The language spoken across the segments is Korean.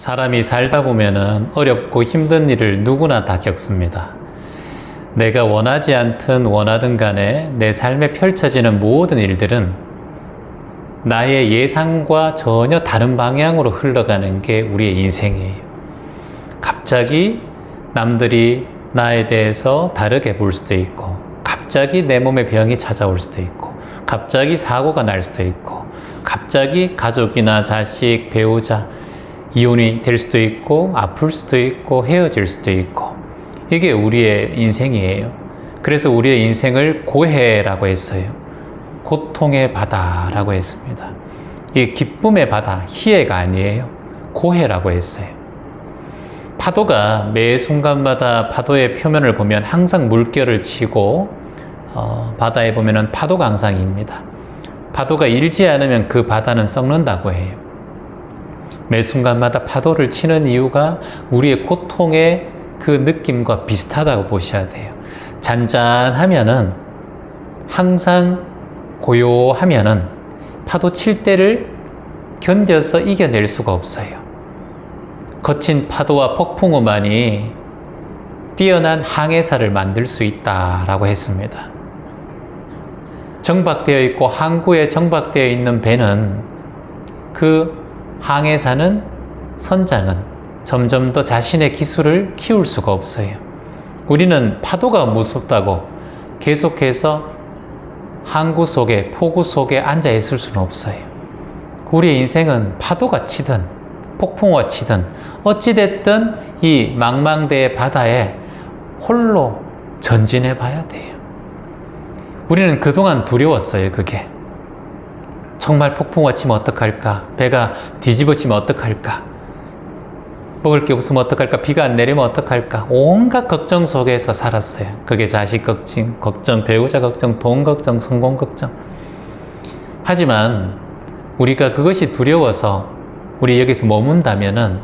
사람이 살다 보면은 어렵고 힘든 일을 누구나 다 겪습니다. 내가 원하지 않든 원하든 간에 내 삶에 펼쳐지는 모든 일들은 나의 예상과 전혀 다른 방향으로 흘러가는 게 우리의 인생이에요. 갑자기 남들이 나에 대해서 다르게 볼 수도 있고, 갑자기 내 몸에 병이 찾아올 수도 있고, 갑자기 사고가 날 수도 있고, 갑자기 가족이나 자식, 배우자, 이혼이 될 수도 있고, 아플 수도 있고, 헤어질 수도 있고, 이게 우리의 인생이에요. 그래서 우리의 인생을 고해라고 했어요. 고통의 바다라고 했습니다. 이 기쁨의 바다, 희애가 아니에요. 고해라고 했어요. 파도가 매 순간마다 파도의 표면을 보면 항상 물결을 치고 바다에 보면은 파도 강상입니다. 파도가 일지 않으면 그 바다는 썩는다고 해요. 매 순간마다 파도를 치는 이유가 우리의 고통의 그 느낌과 비슷하다고 보셔야 돼요. 잔잔하면은 항상 고요하면은 파도 칠 때를 견뎌서 이겨낼 수가 없어요. 거친 파도와 폭풍우만이 뛰어난 항해사를 만들 수 있다라고 했습니다. 정박되어 있고 항구에 정박되어 있는 배는 그 항해사는 선장은 점점 더 자신의 기술을 키울 수가 없어요. 우리는 파도가 무섭다고 계속해서 항구 속에, 폭우 속에 앉아 있을 수는 없어요. 우리의 인생은 파도가 치든 폭풍우가 치든 어찌됐든 이 망망대해 바다에 홀로 전진해 봐야 돼요. 우리는 그동안 두려웠어요, 그게. 정말 폭풍우가 치면 어떡할까? 배가 뒤집어지면 어떡할까? 먹을 게 없으면 어떡할까? 비가 안 내리면 어떡할까? 온갖 걱정 속에서 살았어요. 그게 자식 걱정, 배우자 걱정, 돈 걱정, 성공 걱정. 하지만 우리가 그것이 두려워서 우리 여기서 머문다면은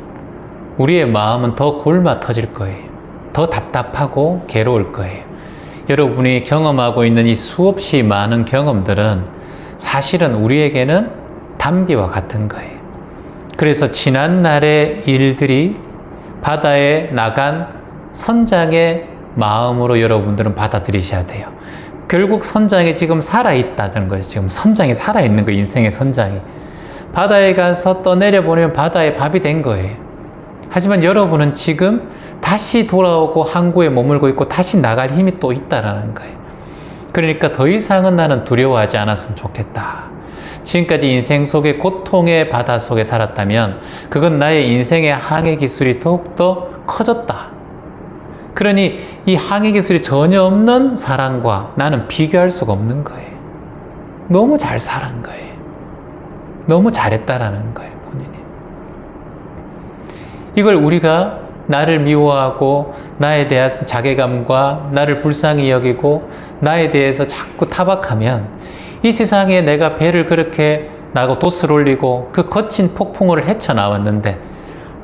우리의 마음은 더 굶어 터질 거예요. 더 답답하고 괴로울 거예요. 여러분이 경험하고 있는 이 수없이 많은 경험들은 사실은 우리에게는 단비와 같은 거예요. 그래서 지난날의 일들이 바다에 나간 선장의 마음으로 여러분들은 받아들이셔야 돼요. 결국 선장이 지금 살아있다는 거예요. 지금 선장이 살아있는 거예요. 인생의 선장이. 바다에 가서 떠내려보내면 바다에 밥이 된 거예요. 하지만 여러분은 지금 다시 돌아오고 항구에 머물고 있고 다시 나갈 힘이 또 있다라는 거예요. 그러니까 더 이상은 나는 두려워하지 않았으면 좋겠다. 지금까지 인생 속의 고통의 바다 속에 살았다면 그건 나의 인생의 항해 기술이 더욱더 커졌다. 그러니 이 항해 기술이 전혀 없는 사람과 나는 비교할 수가 없는 거예요. 너무 잘 살은 거예요. 너무 잘했다라는 거예요, 본인이. 이걸 우리가 나를 미워하고 나에 대한 자괴감과 나를 불쌍히 여기고 나에 대해서 자꾸 타박하면 이 세상에 내가 배를 그렇게 나고 돛을 올리고 그 거친 폭풍우를 헤쳐나왔는데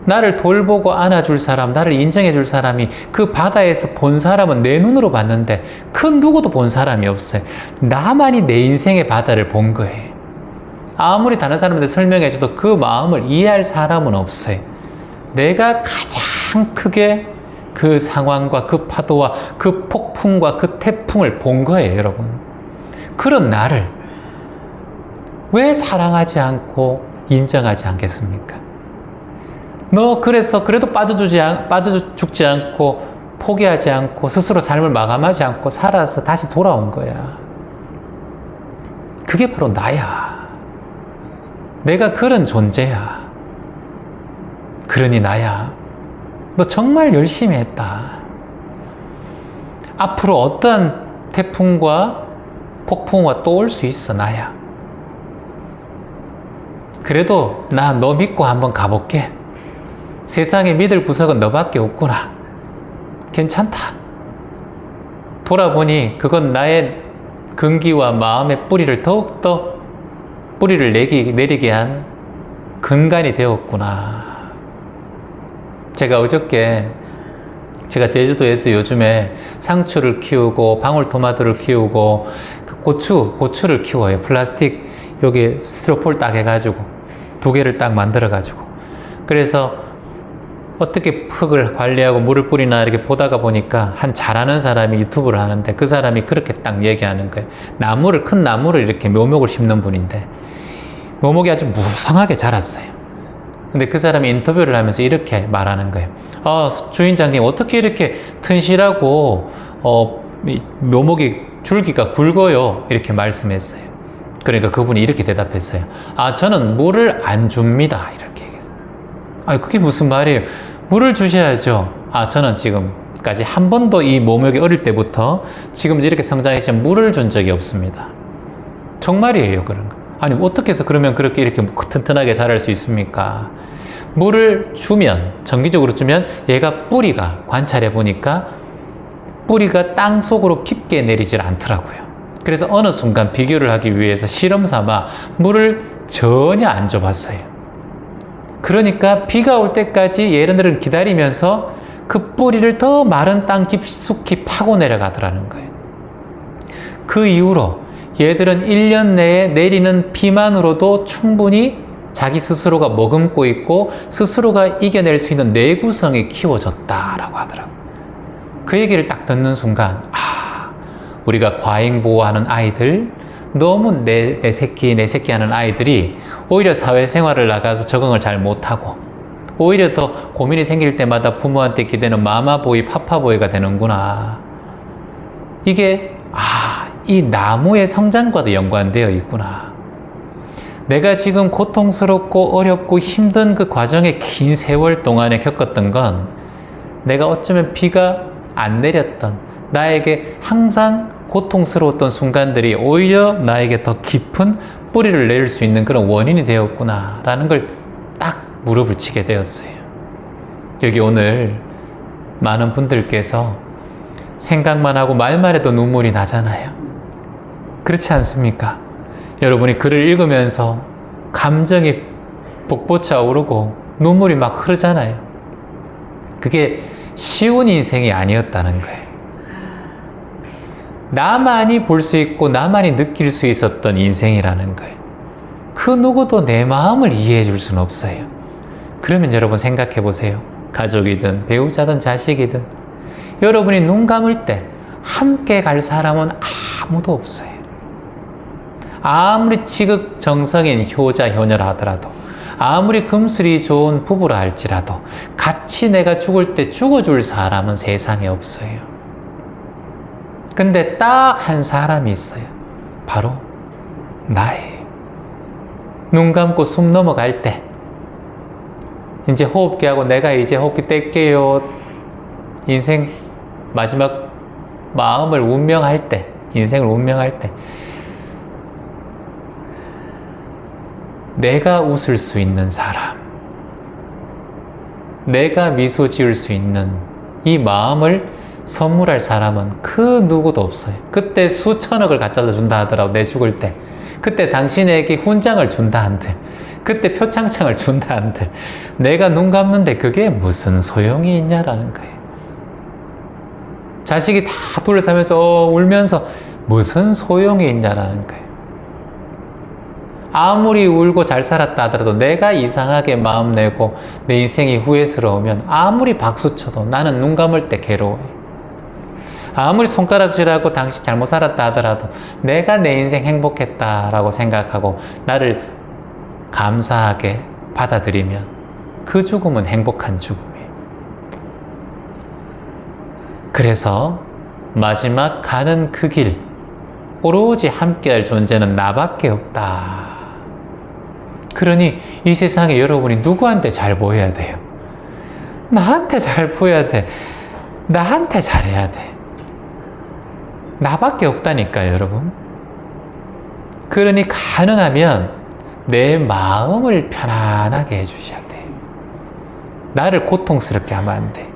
나를 돌보고 안아줄 사람, 나를 인정해줄 사람이 그 바다에서 본 사람은 내 눈으로 봤는데 그 누구도 본 사람이 없어요. 나만이 내 인생의 바다를 본 거예요. 아무리 다른 사람한테 설명해줘도 그 마음을 이해할 사람은 없어요. 내가 가장 크게 그 상황과 그 파도와 그 폭풍과 그 태풍을 본 거예요, 여러분. 그런 나를 왜 사랑하지 않고 인정하지 않겠습니까? 너 그래서 그래도 빠져 죽지 않고 포기하지 않고 스스로 삶을 마감하지 않고 살아서 다시 돌아온 거야. 그게 바로 나야. 내가 그런 존재야. 그러니 나야. 너 정말 열심히 했다. 앞으로 어떠한 태풍과 폭풍우가 또 올 수 있어, 나야. 그래도 나 너 믿고 한번 가볼게. 세상에 믿을 구석은 너밖에 없구나. 괜찮다. 돌아보니 그건 나의 근기와 마음의 뿌리를 더욱더 뿌리를 내리게 한 근간이 되었구나. 제가 어저께 제가 제주도에서 요즘에 상추를 키우고 방울토마토를 키우고 고추를 키워요. 플라스틱 여기 스티로폴 딱 해가지고 2개를 딱 만들어가지고 그래서 어떻게 흙을 관리하고 물을 뿌리나 이렇게 보다가 보니까 한 잘하는 사람이 유튜브를 하는데 그 사람이 그렇게 딱 얘기하는 거예요. 큰 나무를 이렇게 묘목을 심는 분인데 묘목이 아주 무성하게 자랐어요. 근데 그 사람이 인터뷰를 하면서 이렇게 말하는 거예요. 주인장님, 어떻게 이렇게 튼실하고 묘목이 줄기가 굵어요? 이렇게 말씀했어요. 그러니까 그분이 이렇게 대답했어요. 저는 물을 안 줍니다. 이렇게 얘기했어요. 그게 무슨 말이에요? 물을 주셔야죠. 저는 지금까지 한 번도 이 묘목이 어릴 때부터 지금 이렇게 성장했지만 물을 준 적이 없습니다. 정말이에요, 그런 거. 어떻게 해서 그러면 그렇게 이렇게 튼튼하게 자랄 수 있습니까? 물을 주면, 정기적으로 주면 얘가 뿌리가, 관찰해 보니까 뿌리가 땅 속으로 깊게 내리질 않더라고요. 그래서 어느 순간 비교를 하기 위해서 실험 삼아 물을 전혀 안 줘봤어요. 그러니까 비가 올 때까지 얘네들은 기다리면서 그 뿌리를 더 마른 땅 깊숙이 파고 내려가더라는 거예요. 그 이후로 얘들은 1년 내에 내리는 비만으로도 충분히 자기 스스로가 머금고 있고 스스로가 이겨낼 수 있는 내구성이 키워졌다라고 하더라고요. 그 얘기를 딱 듣는 순간 우리가 과잉보호하는 아이들, 너무 내 새끼 하는 아이들이 오히려 사회생활을 나가서 적응을 잘 못하고 오히려 더 고민이 생길 때마다 부모한테 기대는 마마보이, 파파보이가 되는구나. 이게 이 나무의 성장과도 연관되어 있구나. 내가 지금 고통스럽고 어렵고 힘든 그 과정의 긴 세월 동안에 겪었던 건 내가 어쩌면 비가 안 내렸던, 나에게 항상 고통스러웠던 순간들이 오히려 나에게 더 깊은 뿌리를 내릴 수 있는 그런 원인이 되었구나 라는 걸 딱 무릎을 치게 되었어요. 여기 오늘 많은 분들께서 생각만 하고 말만 해도 눈물이 나잖아요. 그렇지 않습니까? 여러분이 글을 읽으면서 감정이 북받쳐 오르고 눈물이 막 흐르잖아요. 그게 쉬운 인생이 아니었다는 거예요. 나만이 볼 수 있고 나만이 느낄 수 있었던 인생이라는 거예요. 그 누구도 내 마음을 이해해 줄 수는 없어요. 그러면 여러분 생각해 보세요. 가족이든 배우자든 자식이든 여러분이 눈 감을 때 함께 갈 사람은 아무도 없어요. 아무리 지극정성인 효자 효녀라 하더라도, 아무리 금슬이 좋은 부부라 할지라도 같이 내가 죽을 때 죽어줄 사람은 세상에 없어요. 근데 딱 한 사람이 있어요. 바로 나예요. 눈 감고 숨 넘어갈 때 이제 호흡기 하고 내가 이제 호흡기 뗄게요. 인생 마지막 마음을 운명할 때, 인생을 운명할 때 내가 웃을 수 있는 사람, 내가 미소 지을 수 있는 이 마음을 선물할 사람은 그 누구도 없어요. 그때 수천억을 갖다 준다 하더라도 내 죽을 때, 그때 당신에게 훈장을 준다 한들, 그때 표창장을 준다 한들 내가 눈 감는데 그게 무슨 소용이 있냐라는 거예요. 자식이 다 둘러싸면서 울면서 무슨 소용이 있냐라는 거예요. 아무리 울고 잘 살았다 하더라도 내가 이상하게 마음 내고 내 인생이 후회스러우면 아무리 박수 쳐도 나는 눈 감을 때 괴로워요. 아무리 손가락질하고 당신 잘못 살았다 하더라도 내가 내 인생 행복했다라고 생각하고 나를 감사하게 받아들이면 그 죽음은 행복한 죽음이에요. 그래서 마지막 가는 그 길, 오로지 함께할 존재는 나밖에 없다. 그러니 이 세상에 여러분이 누구한테 잘 보여야 돼요? 나한테 잘 보여야 돼. 나한테 잘해야 돼. 나밖에 없다니까요, 여러분. 그러니 가능하면 내 마음을 편안하게 해주셔야 돼요. 나를 고통스럽게 하면 안 돼.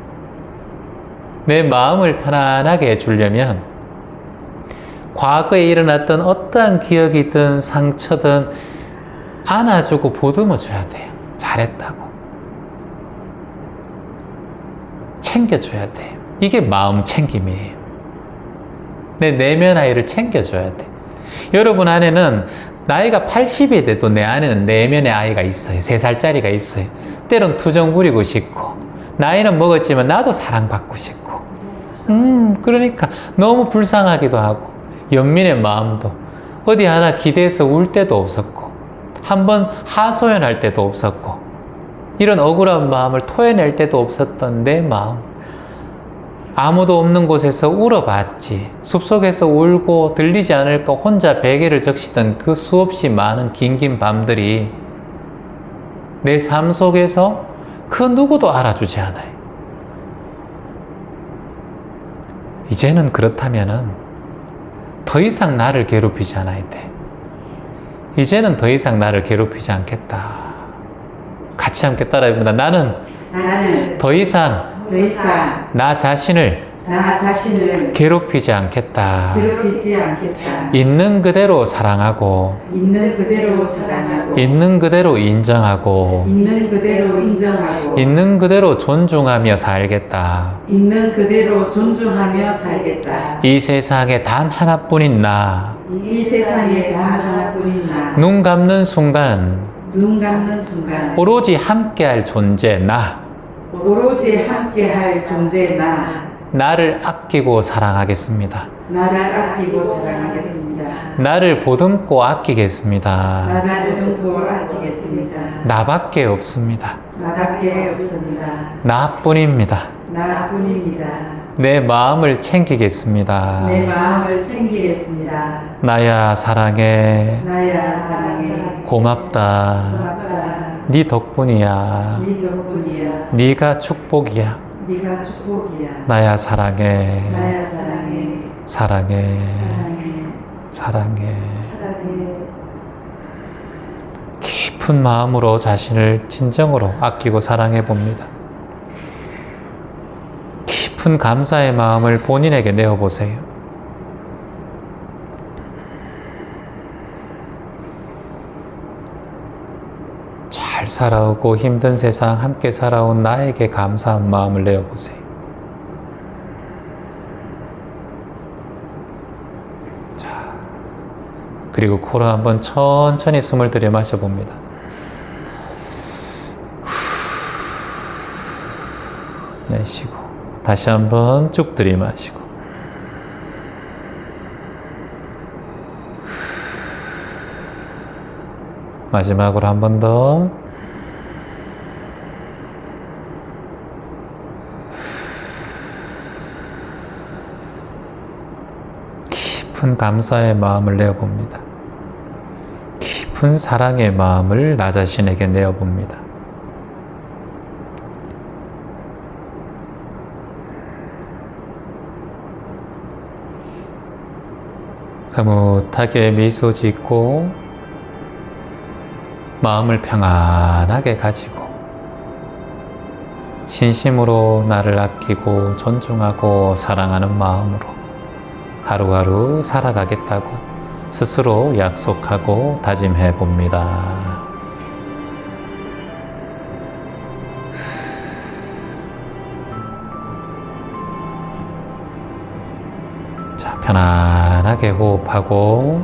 내 마음을 편안하게 해주려면 과거에 일어났던 어떠한 기억이든 상처든 안아주고 보듬어줘야 돼요. 잘했다고. 챙겨줘야 돼요. 이게 마음 챙김이에요. 내 내면 아이를 챙겨줘야 돼. 여러분 안에는 나이가 80이 돼도 내 안에는 내면의 아이가 있어요. 3살짜리가 있어요. 때론 투정 부리고 싶고 나이는 먹었지만 나도 사랑받고 싶고, 그러니까 너무 불쌍하기도 하고, 연민의 마음도 어디 하나 기대해서 울 때도 없었고, 한번 하소연할 때도 없었고, 이런 억울한 마음을 토해낼 때도 없었던 내 마음. 아무도 없는 곳에서 울어봤지. 숲속에서 울고 들리지 않을까 혼자 베개를 적시던 그 수없이 많은 긴긴 밤들이 내 삶 속에서 그 누구도 알아주지 않아요. 이제는 그렇다면은 더 이상 나를 괴롭히지 않아야 돼. 이제는 더 이상 나를 괴롭히지 않겠다. 같이 함께 따라해봅니다. 나는 더 이상 나 자신을 괴롭히지 않겠다. 있는 그대로 사랑하고, 있는 그대로 인정하고, 있는 그대로 존중하며 살겠다. 이 세상에 단 하나뿐인 나. 눈 감는 순간 오로지 함께할 존재 나. 나를 아끼고 사랑하겠습니다. 나를 보듬고 아끼겠습니다. 나밖에 없습니다. 나뿐입니다. 내 마음을 챙기겠습니다. 나야 사랑해. 고맙다. 네 덕분이야. 네가 축복이야. 나야 사랑해. 사랑해. 깊은 마음으로 자신을 진정으로 아끼고 사랑해 봅니다. 깊은 감사의 마음을 본인에게 내어보세요. 잘 살아오고 힘든 세상 함께 살아온 나에게 감사한 마음을 내어보세요. 자, 그리고 코로 한번 천천히 숨을 들여 마셔봅니다. 내쉬고 다시 한번 쭉 들이마시고 마지막으로 한 번 더. 깊은 감사의 마음을 내어봅니다. 깊은 사랑의 마음을 나 자신에게 내어봅니다. 흐뭇하게 미소 짓고 마음을 평안하게 가지고 진심으로 나를 아끼고 존중하고 사랑하는 마음으로 하루하루 살아가겠다고 스스로 약속하고 다짐해 봅니다. 자, 편안하게 호흡하고